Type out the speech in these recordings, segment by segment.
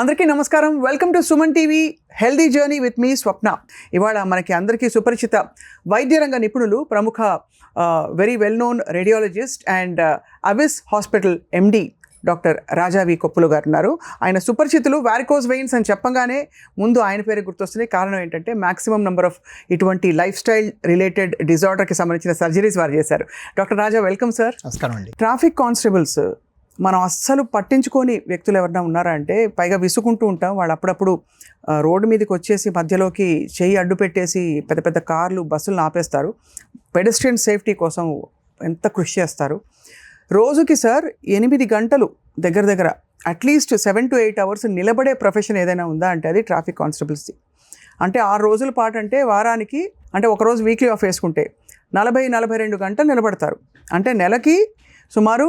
అందరికీ నమస్కారం. Welcome to Suman TV healthy journey with me Swapna. ఇవాళ మనకి అందరికీ సుపరిచిత వైద్య రంగ నిపుణులు, ప్రముఖ very well known radiologist and Avis hospital MD doctor Raja V Koppulu garu ఉన్నారు. ఆయన సుపరిచితులు. వారికోజ్ వెయిన్స్ అని చెప్పగానే ముందు ఆయన పేరు గుర్తొస్తుంది. కారణం ఏంటంటే మ్యాక్సిమం నెంబర్ ఆఫ్ ఇటువంటి లైఫ్ స్టైల్ రిలేటెడ్ డిజార్డర్కి సంబంధించిన సర్జరీస్ వారు చేశారు. డాక్టర్ రాజా, వెల్కమ్ సార్. నమస్కారం అండి. ట్రాఫిక్ కానిస్టేబుల్స్ మనం అస్సలు పట్టించుకొని వ్యక్తులు ఎవరైనా ఉన్నారా అంటే, పైగా విసుకుంటూ ఉంటాం. వాళ్ళు అప్పుడప్పుడు రోడ్డు మీదకి వచ్చేసి మధ్యలోకి చెయ్యి అడ్డు పెట్టేసి పెద్ద పెద్ద కార్లు, బస్సులను ఆపేస్తారు. పెడెస్ట్రియన్ సేఫ్టీ కోసం ఎంత కృషి చేస్తారు. రోజుకి సార్ 8 గంటలు దగ్గర అట్లీస్ట్ 7 to 8 hours నిలబడే ప్రొఫెషన్ ఏదైనా ఉందా అంటే అది ట్రాఫిక్ కానిస్టేబుల్స్ది. అంటే 6 రోజుల పాటు, అంటే వారానికి, అంటే ఒకరోజు వీక్లీ ఆఫ్ వేసుకుంటే 40-42 గంటలు నిలబడతారు. అంటే నెలకి సుమారు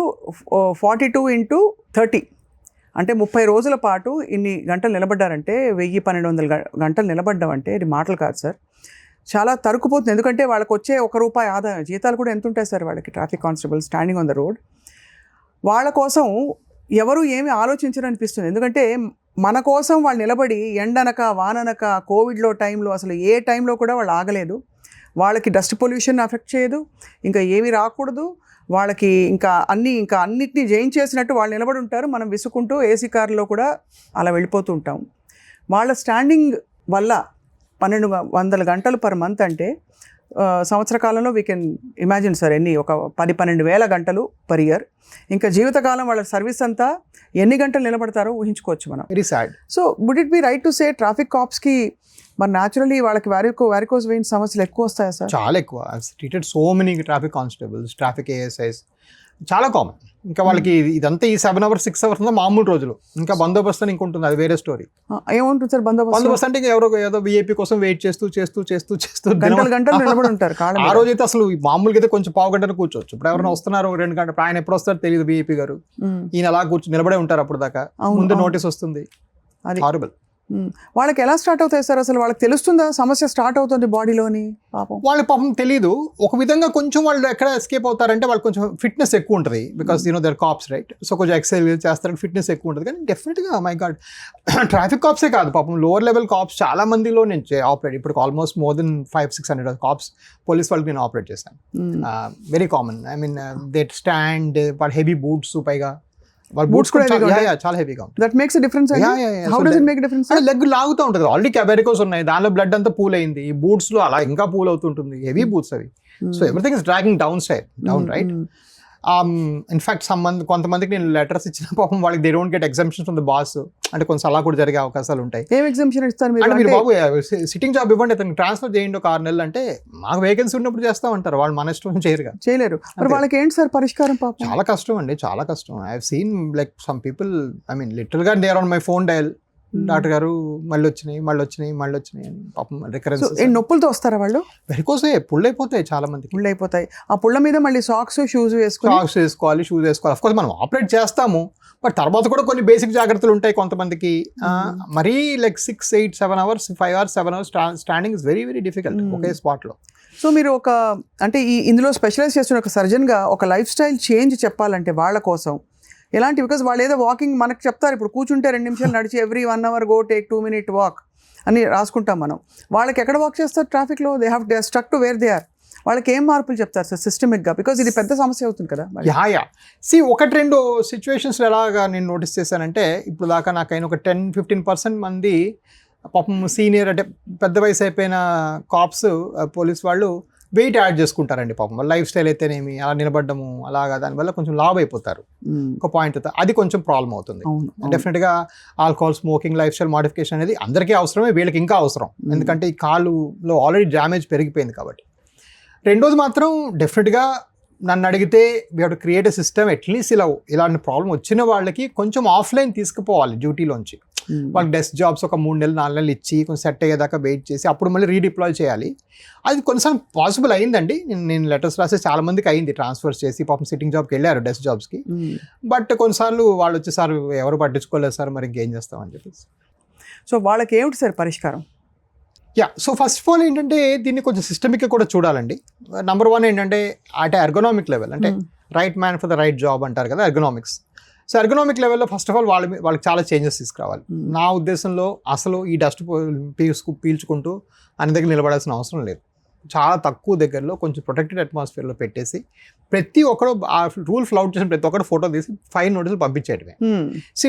42 into 30, అంటే 30 రోజుల పాటు ఇన్ని గంటలు నిలబడ్డారంటే 1000-1200 గంటలు నిలబడ్డం అంటే ఇది మాటలు కాదు సార్. చాలా తరుకుపోతుంది. ఎందుకంటే వాళ్ళకి వచ్చే ₹1 ఆదాయం, జీతాలు కూడా ఎంత ఉంటాయి సార్ వాళ్ళకి, traffic constable standing on the road. వాళ్ళ కోసం ఎవరు ఏమి ఆలోచించరనిపిస్తుంది. ఎందుకంటే మన కోసం వాళ్ళు నిలబడి ఎండనక వాననక కోవిడ్లో టైంలో అసలు ఏ టైంలో కూడా వాళ్ళు ఆగలేదు. వాళ్ళకి డస్ట్ పొల్యూషన్ అఫెక్ట్ చేయదు, ఇంకా ఏమీ రాకూడదు వాళ్ళకి, ఇంకా అన్నిటినీ జయించేసినట్టు వాళ్ళు నిలబడి ఉంటారు. మనం విసుకుంటూ ఏసీ కార్లో కూడా అలా వెళ్ళిపోతూ ఉంటాం. వాళ్ళ స్టాండింగ్ వల్ల 1200 గంటలు పర్ మంత్ అంటే సంవత్సర కాలంలో వీ కెన్ ఇమాజిన్ సార్ ఎన్ని, ఒక 10-12 వేల గంటలు పర్ ఇయర్. ఇంకా జీవితకాలం వాళ్ళ సర్వీస్ అంతా ఎన్ని గంటలు నిలబడతారో ఊహించుకోవచ్చు మనం. Very sad. So would it be right to say traffic కాప్స్కి మరి న్యాచురలీ వాళ్ళకి వారికోజ్ వెయిన్స్ సమస్యలు ఎక్కువ వస్తాయా సార్? చాలా ఎక్కువ. Treated so many traffic constables, traffic ASIs, చాలా కామన్. ఇంకా వాళ్ళకి ఇదంతా ఈ 7 hours 6 hours మామూలు రోజులు. ఇంకా బందోబస్తు ఇంకుంటుంది, అది వేరే స్టోరీ. ఏముంటుంది సార్ బందోబస్తు అంటే ఎవరో ఏదో విఐపీ కోసం వెయిట్ చేస్తూ గంటలు నిలబడి ఉంటారు. ఆ రోజు అయితే అసలు మామూలుగా అయితే కొంచెం పావు గంటలు కూర్చోవచ్చు. ఇప్పుడు ఎవరైనా వస్తున్నారు 2 గంటలు, ఆయన ఎప్పుడు వస్తారో తెలియదు విఐపీ గారు. ఈయన అలా నిలబడే ఉంటారు అప్పుడు దాకా. ముందు నోటీస్ వస్తుంది. అది హారబుల్. వాళ్ళకి ఎలా స్టార్ట్ అవుతాయి సార్? అసలు వాళ్ళకి తెలుస్తుందా సమస్య స్టార్ట్ అవుతుంది బాడీలోని? వాళ్ళకి పాపం తెలియదు. ఒక విధంగా కొంచెం వాళ్ళు ఎక్కడ ఎస్కేప్ అవుతారంటే వాళ్ళకి కొంచెం ఫిట్నెస్ ఎక్కువ ఉంటుంది. Because they're cops, right? So కొంచెం ఎక్సర్సైజ్ చేస్తారని ఫిట్నెస్ ఎక్కువ ఉంటుంది. కానీ డెఫినెట్గా మై గాడ్, ట్రాఫిక్ కాప్సే కాదు పాపం, లోవర్ లెవెల్ కాప్స్ చాలా మందిలో నేను ఆపరేట్, ఇప్పుడు almost more than 500-600 cops police వాళ్ళకి నేను ఆపరేట్ చేశాను. Very common. I mean they stand, వాళ్ళ హెవీ బూట్స్, పైగా వాళ్ళ బూట్స్ కూడా చాలా హెవీగా ఉంటుంది. That makes a difference. How does it make difference? Leg లాగుతూ ఉంటుంది. ఆల్రెడీ వెరికోస్ ఉన్నాయి, దానిలో బ్లడ్ అంతా పూల్ అయింది. ఈ బూట్స్ లో అలా ఇంకా పూల్ అవుతుంటుంది. హెవీ బూట్స్ అవి. So everything is dragging down right. In fact కొంతమందికి నేను లెటర్స్ ఇచ్చిన పాపం వాళ్ళకి they don't get exemptions from the boss. అంటే కొంచెం అలా కూడా జరిగే అవకాశాలు ఉంటాయి. ఏం ఎగ్జామ్షన్ ఇస్తారు అంటే మీరు బాబు సిట్టింగ్ జాబ్ ఇవ్వండి, అతనికి ట్రాన్స్ఫర్ చేయండి ఒక 6 నెలలు అంటే, మాకు వేకెన్సీ ఉన్నప్పుడు చేస్తామంటారు. వాళ్ళు మన ఇష్టం చేయలేరు. మరి వాళ్ళకి ఏంటి సార్ పరిష్కారం? పాపం చాలా కష్టం అండి, చాలా కష్టం. I have seen like some people, I mean literal గా they are on my phone dial, doctor garu మళ్ళీ వచ్చినాయి పాపం రికరెన్స్. నొప్పులతో వస్తారా వాళ్ళు? వెరికోసే పుళ్ళు అయిపోతాయి, చాలా మందికి పుళ్ళు అయిపోతాయి. ఆ పుళ్ళ మీద మళ్ళీ సాక్స్ షూస్ వేసుకోవాలి. అఫ్ కోర్స్ మనం ఆపరేట్ చేస్తాము, బట్ తర్వాత కూడా కొన్ని బేసిక్ జాగ్రత్తలు ఉంటాయి కొంతమందికి. మరీ like 6, 8, 7 hours, 5 hours, 7 hours standing is very difficult okay spot లో. సో మీరు అంటే ఇందులో స్పెషలైజ్ చేస్తున్న ఒక సర్జన్గా ఒక లైఫ్ స్టైల్ చేంజ్ చెప్పాలంటే వాళ్ళ కోసం ఎలాంటి? బికాజ్ వాళ్ళు ఏదో వాకింగ్ మనకు చెప్తారు, ఇప్పుడు కూర్చుంటే 2 నిమిషాలు నడిచి every 1 hour go take 2 minute walk అని రాసుకుంటాం మనం. వాళ్ళకి ఎక్కడ వాక్ చేస్తారు ట్రాఫిక్లో? They have stuck to where they are. వాళ్ళకి ఏం మార్పులు చెప్తారు సార్ సిస్టమిక్గా? బికాజ్ ఇది పెద్ద సమస్య అవుతుంది కదా. ఒకటి రెండు సిచ్యువేషన్స్ ఎలాగా నేను నోటీస్ చేశానంటే, ఇప్పుడు దాకా నాకైనా ఒక 10-15% మంది పాపం సీనియర్, అంటే పెద్ద వయసు అయిపోయిన కాప్స్, పోలీస్ వాళ్ళు వెయిట్ యాడ్ చేసుకుంటారండి పాపం. లైఫ్ స్టైల్ అయితేనేమి, అలా నిలబడ్డము, అలాగా దానివల్ల కొంచెం లావ్ అయిపోతారు. ఒక పాయింట్ అది కొంచెం ప్రాబ్లం అవుతుంది. డెఫినెట్గా alcohol, smoking, life style modification అనేది అందరికీ అవసరమే, వీళ్ళకి ఇంకా అవసరం. ఎందుకంటే ఈ కాలులో ఆల్రెడీ డ్యామేజ్ పెరిగిపోయింది కాబట్టి. రెండోది మాత్రం డెఫినెట్గా నన్ను అడిగితే we have to create a system. At least ఇలాంటి ప్రాబ్లం వచ్చిన వాళ్ళకి కొంచెం ఆఫ్లైన్ తీసుకుపోవాలి డ్యూటీలోంచి. వాళ్ళకి డెస్క్ జాబ్స్ ఒక 3 నెలలు 4 నెలలు ఇచ్చి కొంచెం సెట్ అయ్యేదాకా వెయిట్ చేసి అప్పుడు మళ్ళీ రీడిప్లాయ్ చేయాలి. అది కొన్నిసార్లు పాసిబుల్ అయిందండి. నేను లెటర్స్ రాసి చాలా మందికి అయింది, ట్రాన్స్ఫర్ చేసి పాపం సిట్టింగ్ జాబ్కి వెళ్ళారు, డెస్క్ జాబ్స్కి. బట్ కొన్నిసార్లు వాళ్ళు వచ్చి, సార్ ఎవరు పట్టించుకోలేదు సార్, మరి ఇంకేం చేస్తామని చెప్పేసి. సో వాళ్ళకి ఏమిటి సార్ పరిష్కారం? సో ఫస్ట్ ఆఫ్ ఆల్ ఏంటంటే దీన్ని కొంచెం సిస్టమిక్గా కూడా చూడాలండి. నెంబర్ 1 ఏంటంటే అట్ ఎర్గనామిక్ లెవెల్, అంటే right man for the right job అంటారు కదా, ఎర్గనామిక్స్. సో ఎర్గనామిక్ లెవెల్లో ఫస్ట్ ఆఫ్ ఆల్ వాళ్ళకి చాలా చేంజెస్ తీసుకురావాలి. నా ఉద్దేశంలో అసలు ఈ డస్ట్ పీల్చుకుంటూ అన్ని దగ్గర నిలబడాల్సిన అవసరం లేదు. చాలా తక్కువ దగ్గరలో కొంచెం ప్రొటెక్టెడ్ అట్మాస్ఫియర్లో పెట్టేసి ప్రతి ఒక్కరు ఆ రూల్ ఫ్లౌట్ చేసిన ప్రతి ఒక్కరు ఫోటో తీసి ఫైన్ నోటీసులు పంపించేయడమే.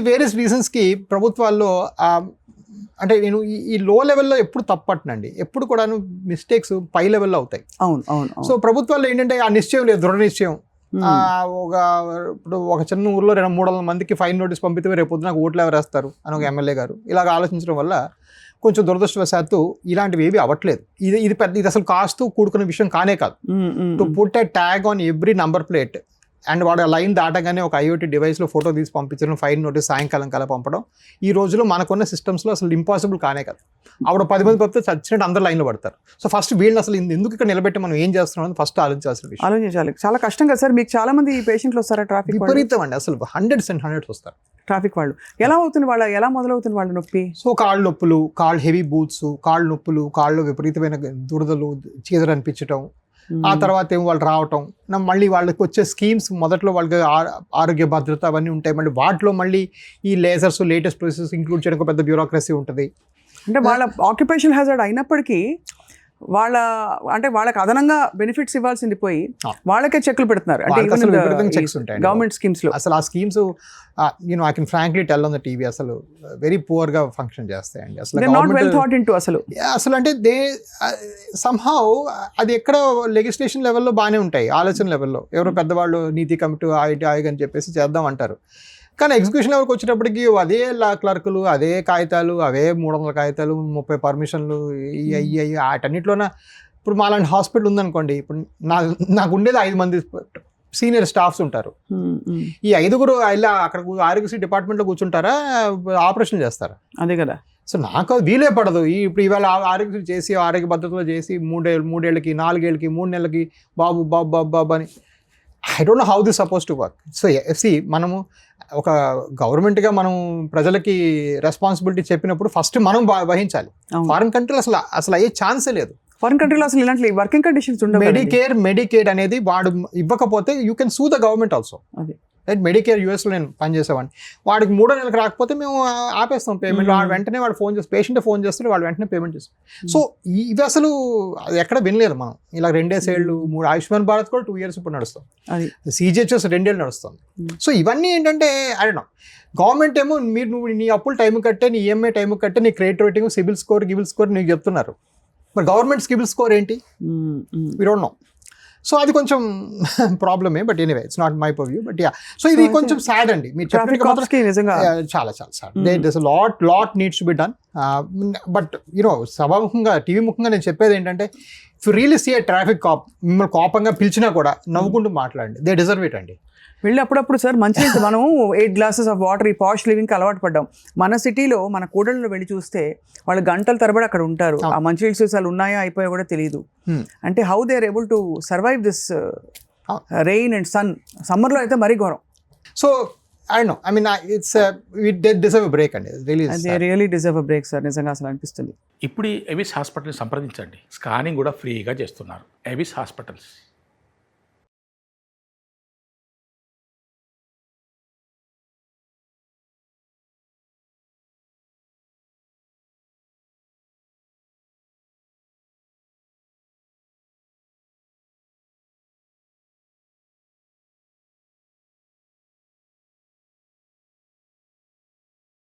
వేరియస్ రీజన్స్కి ప్రభుత్వాల్లో అంటే నేను ఈ లో లెవెల్లో ఎప్పుడు తప్పట్నండి, ఎప్పుడు కూడా మిస్టేక్స్ పై లెవెల్లో అవుతాయి. సో ప్రభుత్వాల్లో ఏంటంటే ఆ నిశ్చయం లేదు, దృఢ నిశ్చయం. ఇప్పుడు ఒక చిన్న ఊర్లో 200-300 మందికి ఫైన్ నోటీస్ పంపితే రేపు పొద్దున ఓట్లు ఎవరు వేస్తారు అని ఒక ఎమ్మెల్యే గారు ఇలాగ ఆలోచించడం వల్ల కొంచెం దురదృష్టవశాత్తు ఇలాంటివి ఏవి అవ్వట్లేదు. ఇది అసలు కాస్తూ కూడుకున్న విషయం కానే కాదు. To put a tag on every number plate and వాడు ఆ లైన్ దాటగానే ఒక IoT డివైస్లో ఫోటో తీసి పంపించడం, ఫైన్ నోటీస్ సాయంకాలం కల్లా పంపడం ఈ రోజులో మనకున్న సిస్టమ్స్లో అసలు ఇంపాసిబుల్ కానే కాదు. ఆవిడ 10 మంది పంపితే చచ్చినట్టు అందరు లైన్లో పడతారు. సో ఫస్ట్ వీళ్ళని అసలు ఎందుకు ఇక్కడ నిలబెట్టి మనం ఏం చేస్తున్నాం అని ఫస్ట్ ఆలోచించాల్సిన విషయం. ఆలోచించాలి. చాలా కష్టం కదా సార్. మీకు చాలా మంది పేషెంట్లు వస్తారా ట్రాఫిక్? విపరీతం అండి, అసలు 100% వస్తారు ట్రాఫిక్ వాళ్ళు. ఎలా మొదలవుతుంది వాళ్ళ నొప్పి? సో కాళ్ళు నొప్పులు, కాళ్ళు హెవీ బూట్స్, కాళ్ళు నొప్పులు, కాళ్ళు విపరీతమైన దురదలు, చీదలు అనిపించడం, ఆ తర్వాత ఏమో వాళ్ళు రావటం, మళ్ళీ వాళ్ళకి వచ్చే స్కీమ్స్ మొదట్లో వాళ్ళకి ఆరోగ్య భద్రత అవన్నీ ఉంటాయి. మళ్ళీ వాటిలో మళ్ళీ ఈ లేజర్స్ లేటెస్ట్ ప్రాసెస్ ఇంక్లూడ్ చేయడం ఒక పెద్ద బ్యూరోక్రసీ ఉంటుంది. అంటే వాళ్ళ ఆక్యుపేషన్ హ్యాజర్డ్ అయినప్పటికీ వాళ్ళకి అదనంగా బెనిఫిట్స్ ఇవ్వాల్సింది పోయి వాళ్ళకే చెక్లు పెడుతున్నారు. అంటే చెక్స్ ఉంటాయి గవర్నమెంట్ స్కీమ్స్ లో. అసలు ఆ schemes I can frankly tell on the TV అసలు వెరీ పువర్ గా ఫంక్షన్ చేస్తాయండి. అసలు అంటే దే సమ్హౌ అది ఎక్కడ లెజిస్లేషన్ లెవెల్లో బాగానే ఉంటాయి, ఆలోచన లెవెల్లో ఎవరో పెద్దవాళ్ళు నీతి కమిటీ ఆయోగ్ అని చెప్పేసి చేద్దాం అంటారు. కానీ ఎగ్జిక్యూషన్ లెవెల్కి వచ్చేటప్పటికి అదే క్లర్కులు, అదే కాగితాలు, అవే 300 కాగితాలు, 30 పర్మిషన్లు, అయ్యి వాటన్నిటిలోన. ఇప్పుడు మాలాంటి హాస్పిటల్ ఉందనుకోండి, ఇప్పుడు నాకు ఉండేది 5 మంది సీనియర్ స్టాఫ్స్ ఉంటారు. ఈ 5గురు ఇలా అక్కడ ఆరోగ్యశ్రీ డిపార్ట్మెంట్లో కూర్చుంటారా, ఆపరేషన్ చేస్తారా? అదే కదా. సో నాకు వీలే పడదు. ఇప్పుడు ఇవాళ ఆరోగ్యశ్రీ చేసి ఆరోగ్య భద్రతలో చేసి 3 ఏళ్ళకి 4 ఏళ్ళకి 3 నెలలకి బాబు అని I don't know how this suppose to work. So మనము ఒక గవర్నమెంట్గా మనం ప్రజలకి రెస్పాన్సిబిలిటీ చెప్పినప్పుడు ఫస్ట్ మనం వహించాలి. ఫారిన్ కంట్రీలో అసలు అయ్యే ఛాన్సే లేదు. ఫారిన్ కంట్రీలో అసలు ఇలాంటి వర్కింగ్ కండిషన్స్ ఉండవు. మెడికేర్ అనేది వాడు ఇవ్వకపోతే యూ కెన్ సూ the government also. Right, Medicare యూఎస్లో నేను పనిచేసేవాడిని. వాడికి 3 నెలలకు రాకపోతే మేము ఆపేస్తాం పేమెంట్. వాడు వెంటనే పేషెంట్ ఫోన్ చేస్తారు, వాళ్ళు వెంటనే పేమెంట్ చేస్తారు. సో ఇవి అసలు ఎక్కడ వినలేదు మనం. ఇలా 2 ఏళ్ళు 3 ఆయుష్మాన్ భారత్ కూడా 2 years ఇప్పుడు నడుస్తాం, CGHS 2 ఏళ్ళు నడుస్తుంది. సో ఇవన్నీ ఏంటంటే అడగడం గవర్నమెంట్ ఏమో నువ్వు నీ అప్పులు టైం కట్టే, నీ EMI టైం కట్టే, నీ క్రెడిట్ రేటింగ్, సిబిల్ స్కోర్ నీకు చెప్తున్నారు. మరి గవర్నమెంట్ సిబిల్ స్కోర్ ఏంటి? We don't know. సో అది కొంచెం ప్రాబ్లమే. But anyway it's not my purview. But so ఇది కొంచెం సాడ్ అండి. మీరు చాలా sad. There lot needs to be done. But సభాముఖంగా టీవీ ముఖంగా నేను చెప్పేది ఏంటంటే, if you really see a traffic cop మిమ్మల్ని కోపంగా పిలిచినా కూడా నవ్వుకుంటూ మాట్లాడండి. దే డిజర్వ్ ఇట్ అండి. వెళ్ళి అప్పుడప్పుడు సార్ మంచి మనం 8 glasses ఆఫ్ వాటర్ ఈ పాష్ లివింగ్కి అలవాటు పడ్డాం. మన సిటీలో మన కూడళ్ళలో వెళ్ళి చూస్తే వాళ్ళు గంటల తరబడి అక్కడ ఉంటారు. ఆ మంచినీళ్ళ సీసాలు ఉన్నాయా అయిపోయా కూడా తెలియదు. అంటే how they are able to survive this rain and sun. సమ్మర్లో అయితే మరీ ఘోరం. సో డిజర్వ్ బ్రేక్ అండి. Really deserve a break sir. నిజంగా అసలు అనిపిస్తుంది. ఇప్పుడు ఎవిస్ హాస్పిటల్ని సంప్రదించండి. స్కానింగ్ కూడా ఫ్రీగా చేస్తున్నారు. Avis hospitals.